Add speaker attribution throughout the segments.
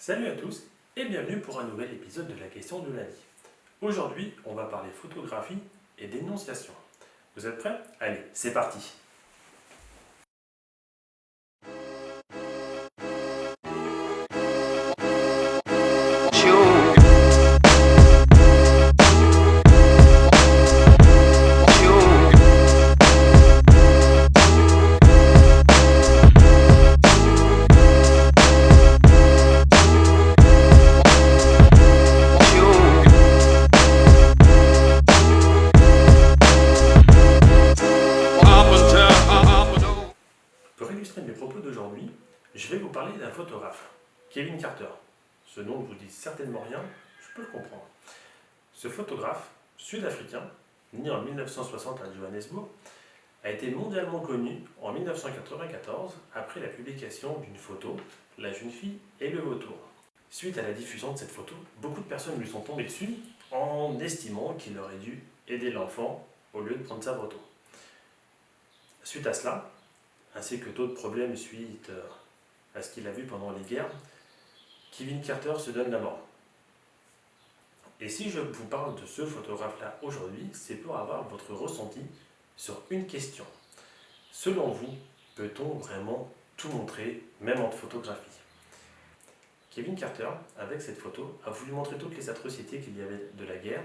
Speaker 1: Salut à tous et bienvenue pour un nouvel épisode de la question de lundi. Aujourd'hui, on va parler photographie et dénonciation. Vous êtes prêts? Allez, c'est parti! Pour illustrer mes propos d'aujourd'hui, je vais vous parler d'un photographe, Kevin Carter. Ce nom ne vous dit certainement rien, je peux le comprendre. Ce photographe sud-africain, né en 1960 à Johannesburg, a été mondialement connu en 1994 après la publication d'une photo, La jeune fille et le vautour. Suite à la diffusion de cette photo, beaucoup de personnes lui sont tombées dessus en estimant qu'il aurait dû aider l'enfant au lieu de prendre sa photo. Suite à cela, ainsi que d'autres problèmes suite à ce qu'il a vu pendant les guerres, Kevin Carter se donne la mort. Et si je vous parle de ce photographe-là aujourd'hui, c'est pour avoir votre ressenti sur une question. Selon vous, peut-on vraiment tout montrer, même en photographie? Kevin Carter, avec cette photo, a voulu montrer toutes les atrocités qu'il y avait de la guerre,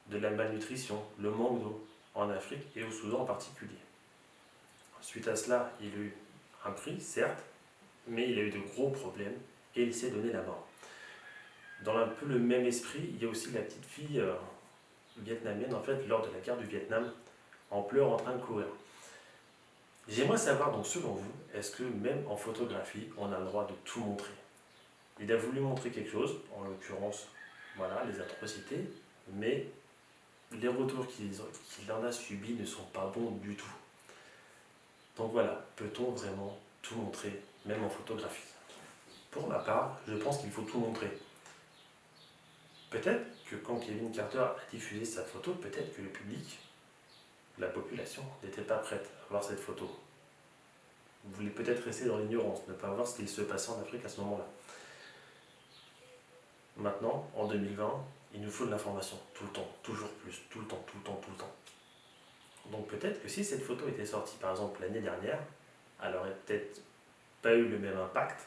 Speaker 1: de la malnutrition, le manque d'eau en Afrique et au Soudan en particulier. Suite à cela, il a eu un prix, certes, mais il a eu de gros problèmes et il s'est donné la mort. Dans un peu le même esprit, il y a aussi la petite fille vietnamienne, en fait, lors de la guerre du Vietnam, en pleurs en train de courir. J'aimerais savoir, donc, selon vous, est-ce que même en photographie, on a le droit de tout montrer? Il a voulu montrer quelque chose, en l'occurrence, voilà, les atrocités, mais les retours qu'il en a subis ne sont pas bons du tout. Donc voilà, peut-on vraiment tout montrer, même en photographie? Pour ma part, je pense qu'il faut tout montrer. Peut-être que quand Kevin Carter a diffusé sa photo, peut-être que le public, la population, n'était pas prête à voir cette photo. Vous voulez peut-être rester dans l'ignorance, ne pas voir ce qu'il se passait en Afrique à ce moment-là. Maintenant, en 2020, il nous faut de l'information, tout le temps, toujours plus, tout le temps, tout le temps, tout le temps. Donc peut-être que si cette photo était sortie par exemple l'année dernière, elle n'aurait peut-être pas eu le même impact,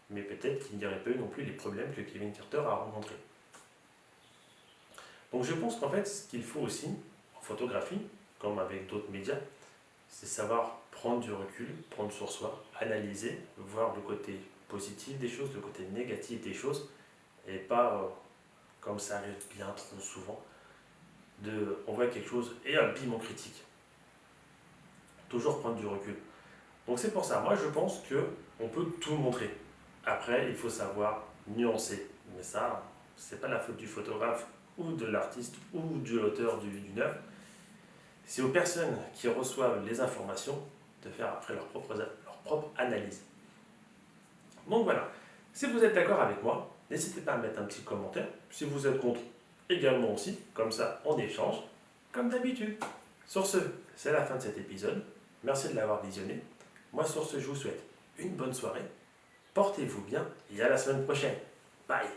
Speaker 1: mais peut-être qu'il n'y aurait pas eu non plus les problèmes que Kevin Carter a rencontrés. Donc je pense qu'en fait, ce qu'il faut aussi, en photographie, comme avec d'autres médias, c'est savoir prendre du recul, prendre sur soi, analyser, voir le côté positif des choses, le côté négatif des choses, et pas, comme ça arrive bien trop souvent, on voit quelque chose et bim, on critique. Toujours prendre du recul. Donc c'est pour ça, moi je pense qu'on peut tout montrer. Après, il faut savoir nuancer. Mais ça, c'est pas la faute du photographe ou de l'artiste ou de l'auteur d'une œuvre. C'est aux personnes qui reçoivent les informations de faire après leur propre analyse. Donc voilà, si vous êtes d'accord avec moi, n'hésitez pas à mettre un petit commentaire. Si vous êtes contre, également aussi, comme ça on échange, comme d'habitude. Sur ce, c'est la fin de cet épisode. Merci de l'avoir visionné. Moi sur ce, je vous souhaite une bonne soirée. Portez-vous bien et à la semaine prochaine. Bye!